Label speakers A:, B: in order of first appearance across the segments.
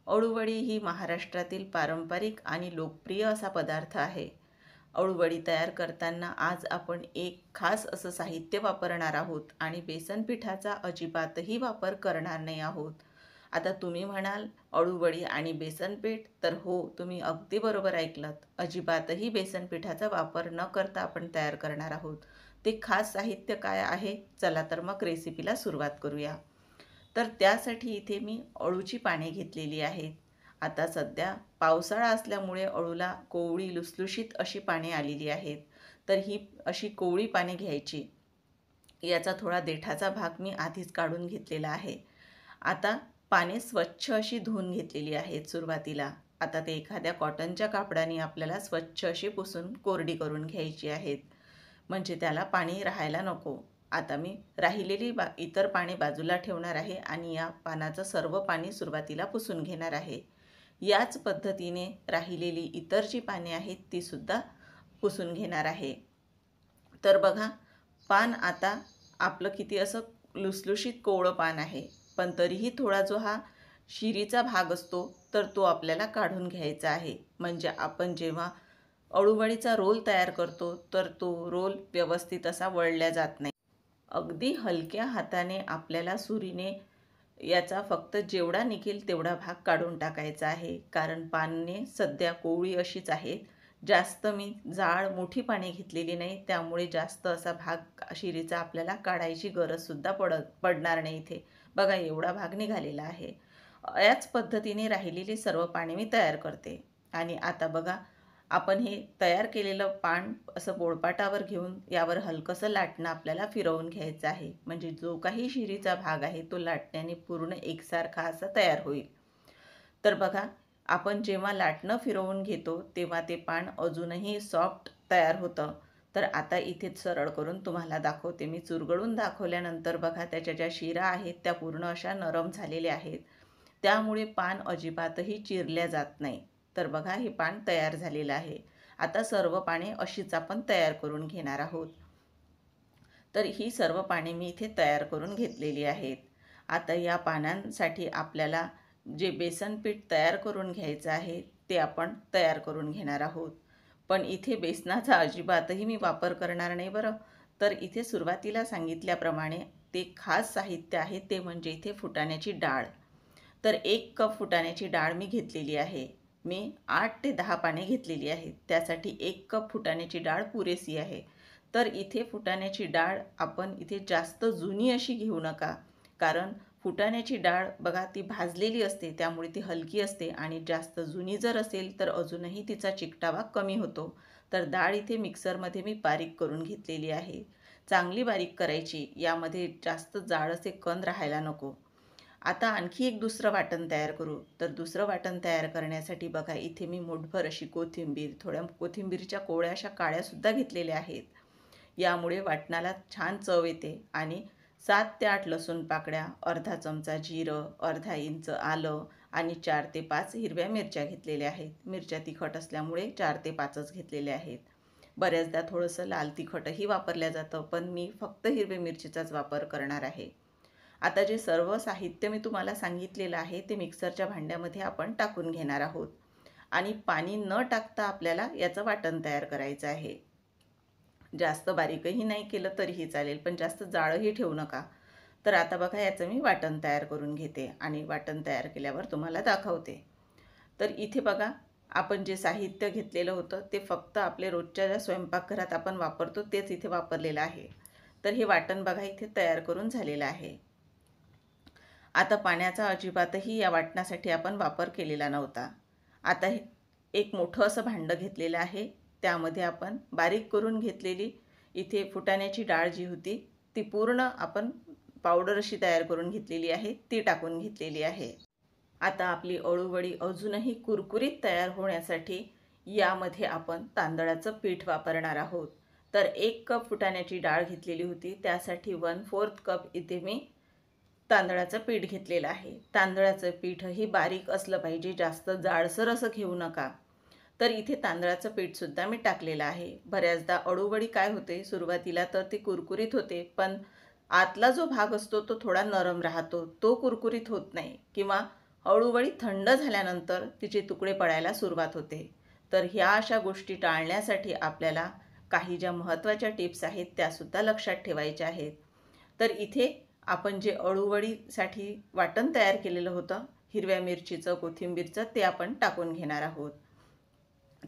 A: अळूवडी ही महाराष्ट्रातील पारंपरिक आणि लोकप्रिय असा पदार्थ आहे। अळूवडी तयार करताना आज आपण एक खास असं साहित्य वापरणार आहोत आणि बेसन पिठाचा अजिबातही वापर करणार नाही आहोत। आता तुम्ही म्हणाल अळूवडी आणि बेसन पीठ, तर हो, तुम्ही अगदी बरोबर ऐकलत। अजिबातही बेसन पिठाचा वापर न करता आपण तयार करणार आहोत। ते खास साहित्य काय आहे? चला तर मग रेसिपीला सुरुवात करूया। तर त्यासाठी इथे मी अळूची पाने घेतलेली आहेत। आता सध्या पावसाळा असल्यामुळे अळूला कोवळी लुसलुशीत अशी पाने आलेली आहेत। तर ही अशी कोवळी पाने घ्यायची। याचा थोडा देठाचा भाग मी आधीच काढून घेतलेला आहे। आता पाने स्वच्छ अशी धुवून घेतलेली आहेत सुरुवातीला। आता ते एखाद्या कॉटनच्या कापडाने आपल्याला स्वच्छ अशी पुसून कोरडी करून घ्यायची आहेत, म्हणजे त्याला पाणी राहायला नको। आता मी राहिलेली इतर पाने बाजूला ठेवणार आहे आणि या पानाचं सर्व पाणी सुरुवातीला पुसून घेणार आहे। याच पद्धतीने राहिलेली इतर जी पाने आहेत ती सुद्धा पुसून घेणार आहे। तर बघा, पान आता आपलं किती असं लुसलुशीत कोवळं पान आहे, पण तरीही थोडा जो हा शिरीचा भाग असतो तर तो आपल्याला काढून घ्यायचा आहे, म्हणजे आपण जेव्हा अळूवडीचा रोल तयार करतो तर तो रोल व्यवस्थित असा वळल्या जात नाही। अगदी हलक्या हाताने आपल्याला सुरीने याचा फक्त जेवढा निघेल तेवढा भाग काढून टाकायचा आहे, कारण पाने सध्या कोवळी अशीच आहेत। जास्त मी जाड मोठी पाने घेतलेली नाही, त्यामुळे जास्त असा भाग शिरीचा आपल्याला काढायची गरजसुद्धा पडणार नाही। इथे बघा, एवढा भाग निघालेला आहे। याच पद्धतीने राहिलेली सर्व पाने मी तयार करते। आणि आता बघा, आपण हे तयार केलेलं पान असं पोळपाटावर घेऊन यावर हलकंसं लाटणं आपल्याला फिरवून घ्यायचं आहे, म्हणजे जो काही शिरीचा भाग आहे तो लाटण्याने पूर्ण एकसारखा असा तयार होईल। तर बघा, आपण जेव्हा लाटणं फिरवून घेतो तेव्हा ते पान अजूनही सॉफ्ट तयार होतं। तर आता इथेच सरळ करून तुम्हाला दाखवते मी। चुरगळून दाखवल्यानंतर बघा, त्याच्या ज्या शिरा आहेत त्या पूर्ण अशा नरम झालेल्या आहेत, त्यामुळे पान अजिबातही चिरल्या जात नाही। तर बघा, हे पान तयार झालेलं आहे। आता सर्व पाने अशीच आपण तयार करून घेणार आहोत। तर ही सर्व पाने मी इथे तयार करून घेतलेली आहेत। आता या पानांसाठी आपल्याला जे बेसन पीठ तयार करून घ्यायचं आहे ते आपण तयार करून घेणार आहोत। पण इथे बेसनाचा अजिबातही मी वापर करणार नाही बरं। तर इथे सुरुवातीला सांगितल्याप्रमाणे ते खास साहित्य आहे ते म्हणजे इथे फुटाण्याची डाळ। तर 1 कप फुटाण्याची डाळ मी घेतलेली आहे। मी 8 ते 10 पाने घेतलेली आहेत, त्यासाठी 1 कप फुटाण्याची डाळ पुरेसी आहे। तर इथे फुटाण्याची डाळ आपण इथे जास्त जुनी अशी घेऊ नका, कारण फुटाण्याची डाळ बघा ती भाजलेली असते, त्यामुळे ती हलकी असते आणि जास्त जुनी जर असेल तर अजूनही तिचा चिकटावा कमी होतो। तर डाळ इथे मिक्सरमध्ये मी बारीक करून घेतलेली आहे। चांगली बारीक करायची, यामध्ये जास्त जाड असे कण राहायला नको। आता आणखी एक दुसरं वाटण तयार करू। तर दुसरं वाटण तयार करण्यासाठी बघा, इथे मी मूठभर अशी कोथिंबीर, थोड्या कोथिंबीरच्या कोवळ्या अशा काळ्यासुद्धा घेतलेल्या आहेत। यामुळे वाटणाला छान चव येते। आणि 7 ते 8 लसूण पाकळ्या, अर्धा चमचा जिरं, अर्धा इंच आलं आणि 4 ते 5 हिरव्या मिरच्या घेतलेल्या आहेत। मिरच्या तिखट असल्यामुळे 4 ते 5च घेतलेल्या आहेत। बऱ्याचदा थोडंसं लाल तिखटही वापरलं जातं, पण मी फक्त हिरव्या मिरचीचाच वापर करणार आहे। आता जे सर्व साहित्य मी तुम्हाला सांगितलेलं आहे ते मिक्सरच्या भांड्यामध्ये आपण टाकून घेणार आहोत आणि पाणी न टाकता आपल्याला याचं वाटण तयार करायचं आहे। जास्त बारीकही नाही केलं तरीही चालेल, पण जास्त जाडही ठेवू नका। तर आता बघा, याचं मी वाटण तयार करून घेते आणि वाटण तयार केल्यावर तुम्हाला दाखवते। तर इथे बघा, आपण जे साहित्य घेतलेलं होतं ते फक्त आपले रोजच्या ज्या स्वयंपाकघरात आपण वापरतो तेच इथे वापरलेलं आहे। तर हे वाटण बघा इथे तयार करून झालेलं आहे। आता पाण्याचा अजिबातही या वाटणासाठी आपण वापर केलेला नव्हता। आता एक मोठं असं भांडं घेतलेलं आहे, त्यामध्ये आपण बारीक करून घेतलेली इथे फुटाण्याची डाळ जी होती ती पूर्ण आपण पावडर अशी तयार करून घेतलेली आहे, ती टाकून घेतलेली आहे। आता आपली अळूवडी अजूनही कुरकुरीत तयार होण्यासाठी यामध्ये आपण तांदळाचं पीठ वापरणार आहोत। तर 1 कप फुटाण्याची डाळ घेतलेली होती, त्यासाठी 1/4 कप इथे मी तांदळाचं पीठ घेतलेलं आहे। तांदळाचं पीठही बारीक असलं पाहिजे, जास्त जाडसर असं घेऊ नका। तर इथे तांदळाचं पीठसुद्धा मी टाकलेलं आहे। बऱ्याचदा अळूवडी काय होते, सुरुवातीला तर ती कुरकुरीत होते, पण आतला जो भाग असतो तो थोडा नरम राहतो, तो कुरकुरीत होत नाही। किंवा अळूवडी थंड झाल्यानंतर तिचे तुकडे पडायला सुरुवात होते. तर ह्या अशा गोष्टी टाळण्यासाठी आपल्याला काही ज्या महत्त्वाच्या टिप्स आहेत त्यासुद्धा लक्षात ठेवायच्या आहेत. तर इथे आपण जे अळूवडीसाठी वाटण तयार केलेलं होतं हिरव्या मिरचीचं, कोथिंबीरचं, ते आपण टाकून घेणार आहोत.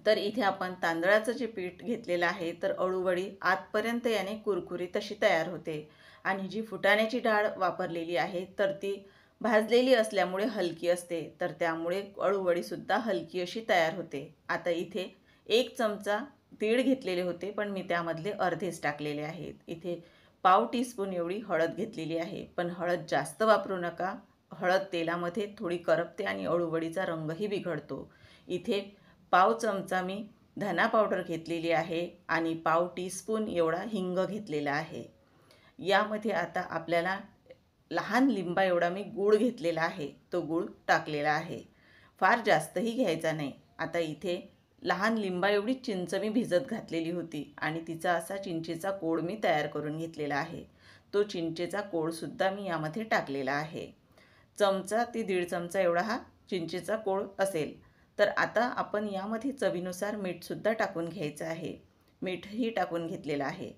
A: तर इथे आपण तांदळाचं जे पीठ घेतलेलं आहे, तर अळूवडी आतपर्यंत याने कुरकुरीत अशी तयार होते. आणि जी फुटाण्याची डाळ वापरलेली आहे तर ती भाजलेली असल्यामुळे हलकी असते, तर त्यामुळे अळूवडीसुद्धा हलकी अशी तयार होते. आता इथे 1 चमचा तीळ घेतलेले होते, पण मी त्यामधले अर्धेच टाकलेले आहेत. इथे पाव टीस्पून एवढी हळद घेतलेली आहे, पण हळद जास्त वापरू नका. हळद तेलामध्ये थोडी करपते आणि अळूवडीचा रंगही बिघडतो. इथे पाव चमचा मी धना पावडर घेतलेली आहे आणि पाव टीस्पून एवढा हिंग घेतलेला आहे. यामध्ये आता आपल्याला लहान लिंबा एवढा मी गूळ घेतलेला आहे, तो गूळ टाकलेला आहे. फार जास्तही घ्यायचा नाही. आता इथे लहान लिंबा एवढी चिंच मी भिजत घातलेली होती आणि तिचा असा चिंचेचा कोळ मी तयार करून घेतलेला आहे. तो चिंचेचा कोळसुद्धा मी यामध्ये टाकलेला आहे. चमचा ते 1.5 चमचा एवढा हा चिंचेचा कोळ असेल. तर आता आपण यामध्ये चवीनुसार मीठसुद्धा टाकून घ्यायचं आहे. मीठही टाकून घेतलेलं आहे.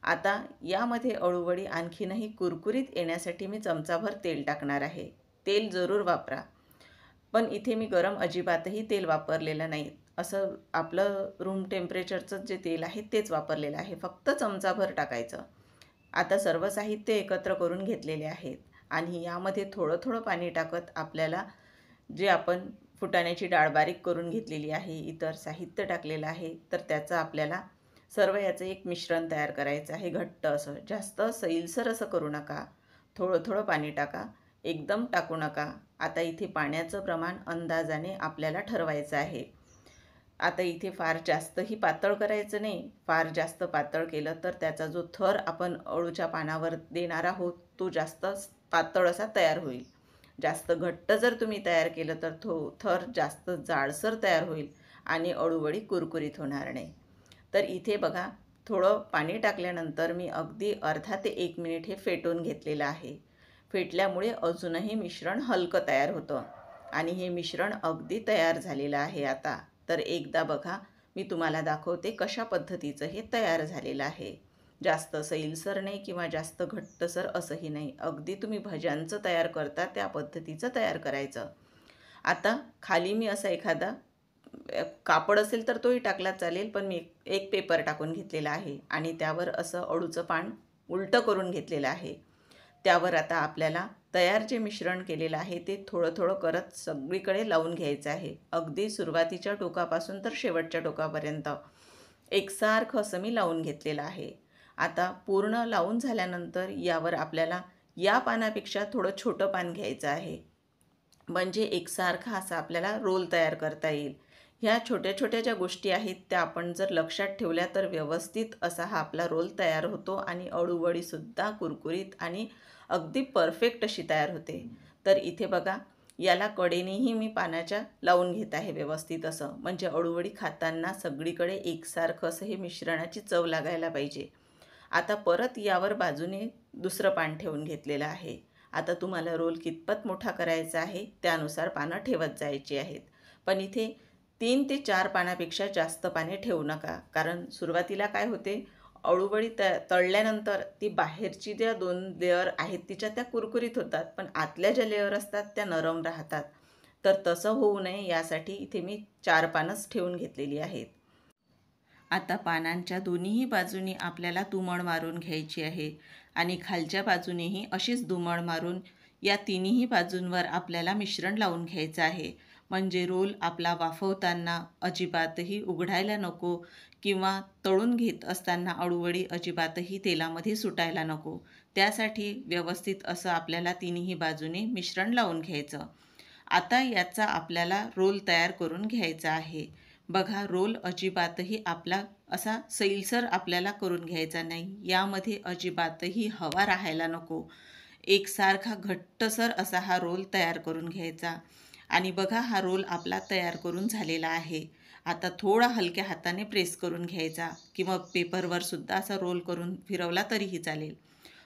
A: आता यामध्ये अळूवडी आणखीनही कुरकुरीत येण्यासाठी मी चमचाभर तेल टाकणार आहे. तेल जरूर वापरा, पण इथे मी गरम अजिबातही तेल वापरलेलं नाही. असं आपलं रूम टेम्परेचरचं जे तेल आहे तेच वापरलेलं आहे. फक्त चमचाभर टाकायचं. आता सर्व साहित्य एकत्र करून घेतलेले आहेत आणि यामध्ये थोडं थोडं पाणी टाकत आपल्याला जे आपण फुटाण्याची डाळ बारीक करून घेतलेली आहे, इतर साहित्य टाकलेलं आहे, तर त्याचं आपल्याला सर्व याचं एक मिश्रण तयार करायचं आहे. घट्ट असं, जास्त सैलसर असं करू नका. थोडं थोडं पाणी टाका, एकदम टाकू नका. आता इथे पाण्याचं प्रमाण अंदाजाने आपल्याला ठरवायचं आहे. आता इथे फार जास्तही पातळ करायचं नाही. फार जास्त पातळ केलं तर त्याचा जो थर आपण अळूच्या पानावर देणार आहोत तो जास्त पातळ असा तयार होईल. जास्त घट्ट जर तुम्ही तयार केलं तर तो थर जास्त जाडसर तयार होईल आणि अळूवडी कुरकुरीत होणार नाही. तर इथे बघा, थोडं पाणी टाकल्यानंतर मी अगदी अर्धा ते 1 मिनिट हे फेटून घेतलेलं आहे. फेटल्यामुळे अजूनही मिश्रण हलकं तयार होतं आणि हे मिश्रण अगदी तयार झालेलं आहे आता. तर एकदा बघा, मी तुम्हाला दाखवते कशा पद्धतीचं हे तयार झालेलं आहे. जास्त सैलसर नाही किंवा जास्त घट्टसर असंही नाही. अगदी तुम्ही भज्यांचं तयार करता त्या पद्धतीचं तयार करायचं. आता खाली मी असा एखादा कापड असेल तर तोही टाकला चालेल, पण मी एक पेपर टाकून घेतलेला आहे आणि त्यावर असं अळूचं पान उलटं करून घेतलेलं आहे. त्यावर आता आपल्याला तयार जे मिश्रण केलेलं आहे ते थोडं थोडं करत सगळीकडे लावून घ्यायचं आहे. अगदी सुरुवातीच्या टोकापासून तर शेवटच्या टोकापर्यंत एकसारखं असं मी लावून घेतलेलं आहे. आता पूर्ण लावून झाल्यानंतर यावर आपल्याला या पानापेक्षा थोडं छोटं पान घ्यायचं आहे, म्हणजे एकसारखा असा आपल्याला रोल तयार करता येईल. ह्या छोट्या छोट्या ज्या गोष्टी आहेत त्या आपण जर लक्षात ठेवल्या तर व्यवस्थित असा हा आपला रोल तयार होतो आणि अळूवडीसुद्धा कुरकुरीत आणि अगदी परफेक्ट अशी तयार होते. तर इथे बघा, याला कडेनेही मी पानाच्या लावून घेत आहे व्यवस्थित असं, म्हणजे अळूवडी खाताना सगळीकडे एकसारखं असं हे मिश्रणाची चव लागायला पाहिजे. आता परत यावर बाजूने दुसरं पान ठेवून घेतलेलं आहे. आता तुम्हाला रोल कितपत मोठा करायचा आहे त्यानुसार पानं ठेवत जायची आहेत. पण इथे 3 ते 4 पानापेक्षा जास्त पाने ठेवू नका, कारण सुरुवातीला काय होते, अळूवडी तळल्यानंतर ती बाहेरची ज्या 2 लेअर आहेत तिच्या त्या कुरकुरीत होतात, पण आतल्या ज्या लेअर असतात त्या नरम राहतात. तर तसं होऊ नये यासाठी इथे मी 4 पानंच ठेवून घेतलेली आहेत. आता पानांच्या दोन्हीही बाजूनी आपल्याला दुमड मारून घ्यायची आहे आणि खालच्या बाजूनेही अशीच दुमड मारून या तिन्ही बाजूंवर आपल्याला मिश्रण लावून घ्यायचं आहे. म्हणजे रोल आपला वाफवताना अजिबातही उघडायला नको किंवा तळून घेत असताना अळूवडी अजिबातही तेलामध्ये सुटायला नको. त्यासाठी व्यवस्थित असं आपल्याला तिन्ही बाजूने मिश्रण लावून घ्यायचं. आता याचा आपल्याला रोल तयार करून घ्यायचा आहे. बघा, रोल अजिबातही आपला असा सैलसर आपल्याला करून घ्यायचा नाही. यामध्ये अजिबातही हवा राहायला नको. एकसारखा घट्टसर असा हा रोल तयार करून घ्यायचा. आणि बघा, हा रोल आपला तयार करून झालेला आहे. आता थोडा हलक्या हाताने प्रेस करून घ्यायचा किंवा पेपरवर सुद्धा असा रोल करून फिरवला तरीही चालेल.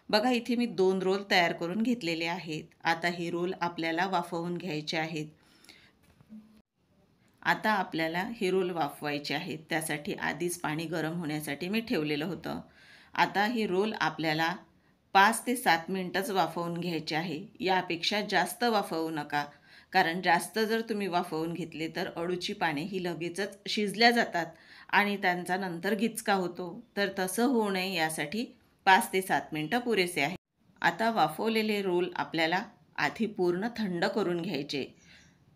A: बघा इथे मी 2 रोल तयार करून घेतलेले आहेत. आता हे रोल आपल्याला वाफवून घ्यायचे आहेत. आता आपल्याला हे रोल वाफवायचे आहेत. त्यासाठी आधीच पाणी गरम होण्यासाठी मी ठेवलेलं होतं. आता हे रोल आपल्याला 5 ते 7 मिनिटच वाफवून घ्यायचे आहे. यापेक्षा जास्त वाफवू नका. कारण जास्त जर तुम्ही वाफवून घेतले तर अळूची पाने ही लगेचच शिजल्या जातात आणि त्यांचा नंतर गिचका होतो. तर तसं होऊ नये यासाठी 5 ते 7 मिनिटं पुरेसे आहे. आता वाफवलेले रोल आपल्याला आधी पूर्ण थंड करून घ्यायचे.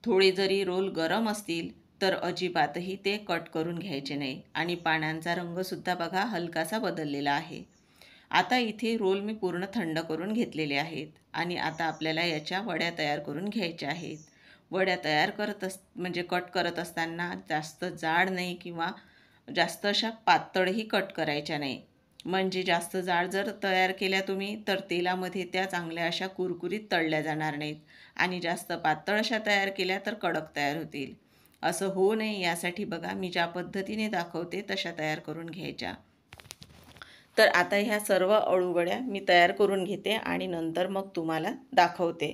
A: थोडे जरी रोल गरम असतील तर अजिबातही ते कट करून घ्यायचे नाही आणि पानांचा रंगसुद्धा बघा हलकासा बदललेला आहे. आता इथे रोल मी पूर्ण थंड करून घेतलेले आहेत आणि आता आपल्याला याच्या वड्या तयार करून घ्यायच्या आहेत. वड्या तयार म्हणजे कट करत असताना जास्त जाड नाही किंवा जास्त अशा पातळही कट करायच्या नाही. म्हणजे जास्त जाड जर तयार केल्या तुम्ही तर तेलामध्ये त्या चांगल्या अशा कुरकुरीत तळल्या जाणार नाहीत आणि जास्त पातळ अशा तयार केल्या तर कडक तयार होतील. असं होऊ नये यासाठी बघा मी ज्या पद्धतीने दाखवते तशा तयार करून घ्यायच्या. तर आता ह्या सर्व अळूवड्या मी तयार करून घेते आणि नंतर मग तुम्हाला दाखवते.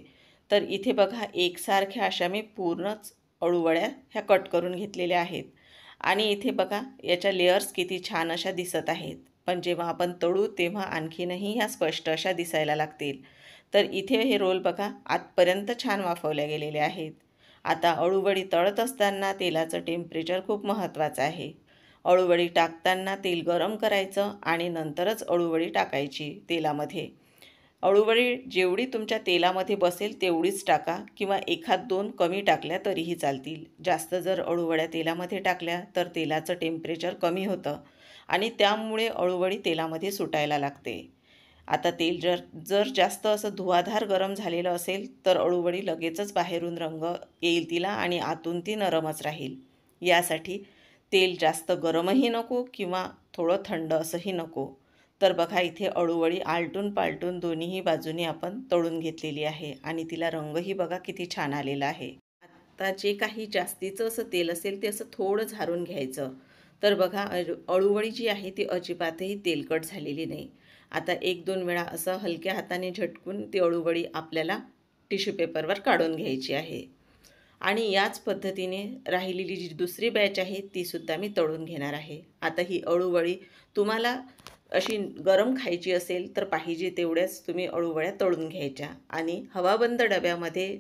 A: तर इथे बघा एकसारख्या अशा मी पूर्णच अळूवड्या ह्या कट करून घेतलेल्या आहेत आणि इथे बघा याच्या लेयर्स किती छान अशा दिसत आहेत. पण जेव्हा आपण तळू तेव्हा आणखीनही ह्या स्पष्ट अशा दिसायला लागतील. तर इथे हे रोल बघा आतपर्यंत छान वाफवल्या गेलेले आहेत. आता अळूवडी तळत असताना तेलाचं टेम्परेचर खूप महत्त्वाचं आहे. अळूवडी टाकताना तेल गरम करायचं आणि नंतरच अळूवडी टाकायची तेलामध्ये. अळूवडी जेवढी तुमच्या तेलामध्ये बसेल तेवढीच टाका किंवा 1-2 कमी टाकल्या तरीही चालतील. जास्त जर अळूवड्या तेलामध्ये टाकल्या तर तेलाचं टेम्परेचर कमी होतं आणि त्यामुळे अळूवडी तेलामध्ये सुटायला लागते. आता तेल जर जास्त असं धुवाधार गरम झालेलं असेल तर अळूवडी लगेचच बाहेरून रंग येईल तिला आणि आतून ती नरमच राहील. यासाठी तेल जास्त गरमही नको किंवा थोडं थंड असंही नको. तर बघा इथे अळूवडी आलटून पालटून दोन्हीही बाजूनी आपण तळून घेतलेली आहे आणि तिला रंगही बघा किती छान आलेला आहे. आता जे काही जास्तीचं असं तेल असेल ते असं थोडं झारून घ्यायचं. तर बघा अळूवडी जी आहे ती अजिबातही तेलकट झालेली नाही. आता 1-2 वेळा असं हलक्या हाताने झटकून ती अळूवडी आपल्याला टिश्यू पेपरवर काढून घ्यायची आहे. आणि याच पद्धतीने राहिलेली जी दुसरी बॅच आहे तीसुद्धा मी तळून घेणार आहे. आता ही अळूवडी तुम्हाला अशी गरम खायची असेल तर पाहिजे तेवढ्याच तुम्ही अळूवड्या तळून घ्यायच्या आणि हवाबंद डब्यामध्ये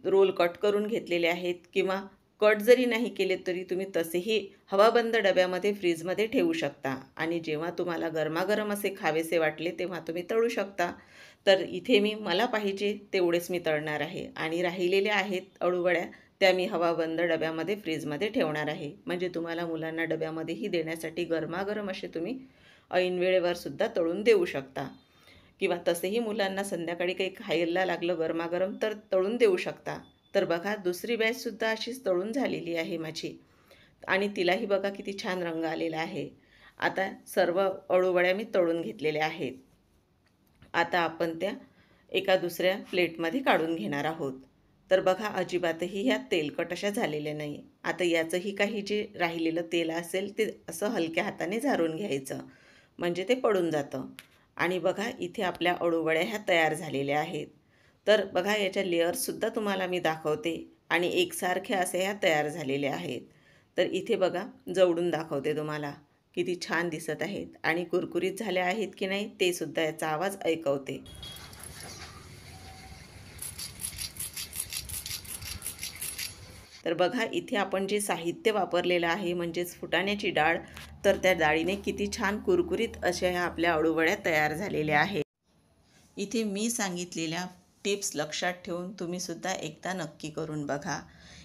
A: रोल कट करून घेतलेले आहेत किंवा कट जरी नाही केले तरी तुम्ही तसेही हवाबंद डब्यामध्ये फ्रीजमध्ये ठेवू शकता आणि जेव्हा तुम्हाला गरमागरम असे खावेसे वाटले तेव्हा तुम्ही तळू शकता. तर इथे मला पाहिजे तेवढेच मी तळणार आहे आणि राहिलेल्या आहेत अळूवड्या त्या मी हवाबंद डब्यामध्ये फ्रीजमध्ये ठेवणार आहे. म्हणजे तुम्हाला मुलांना डब्यामध्येही देण्यासाठी गरमागरम असे तुम्ही ऐन वेळेवर सुद्धा तळून देऊ शकता किंवा तसेही मुलांना संध्याकाळी काही खायला लागलं गरमागरम तर तळून देऊ शकता. तर बघा दुसरी बॅचसुद्धा अशीच तळून झालेली आहे माझी आणि तिलाही बघा किती छान रंग आलेला आहे. आता सर्व अळूवड्या मी तळून घेतलेल्या आहेत. आता आपण त्या एका दुसऱ्या प्लेटमध्ये काढून घेणार आहोत. तर बघा अजिबातही ह्या तेलकट अशा झालेल्या नाही. आता याचंही काही जे राहिलेलं तेल असेल ते असं हलक्या हाताने झारून घ्यायचं म्हणजे ते पडून जातं. आणि बघा इथे आपल्या अळूवड्या ह्या तयार झालेल्या आहेत. तर बघा याच्या लेअर्ससुद्धा तुम्हाला मी दाखवते आणि एकसारख्या अशा ह्या तयार झालेल्या आहेत. तर इथे बघा जवळून दाखवते तुम्हाला किती छान दिसत आहेत आणि कुरकुरीत झाल्या आहेत की नाही ते सुद्धा याचा आवाज ऐकवते. तर बघा इथे आपण जे साहित्य वापरलेलं आहे म्हणजेच फुटाण्याची डाळ, तर त्या डाळीने किती छान कुरकुरीत अशा ह्या आपल्या अळूवड्या तयार झालेल्या आहेत. इथे मी सांगितलेल्या टिप्स लक्षात ठेवून तुम्हीसुद्धा एकदा नक्की करून बघा.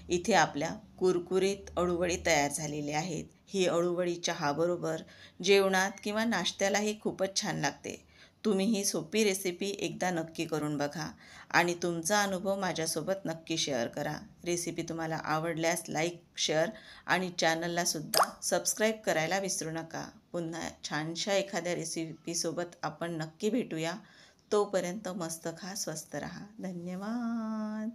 A: इथे आपल्या कुरकुरीत अळूवडी तयार झालेली आहेत. ही अळूवडी चहाबरोबर, जेवणात किंवा नाश्त्यालाही खूपच छान लागते. तुम्ही ही सोपी रेसिपी एकदा नक्की करून बघा आणि तुमचा अनुभव माझ्यासोबत नक्की शेअर करा. रेसिपी तुम्हाला आवडल्यास लाईक, शेअर आणि चॅनललासुद्धा सबस्क्राईब करायला विसरू नका. पुन्हा छानशा एखाद्या रेसिपीसोबत आपण नक्की भेटूया. तोपर्यंत मस्त खा, स्वस्त रहा. धन्यवाद.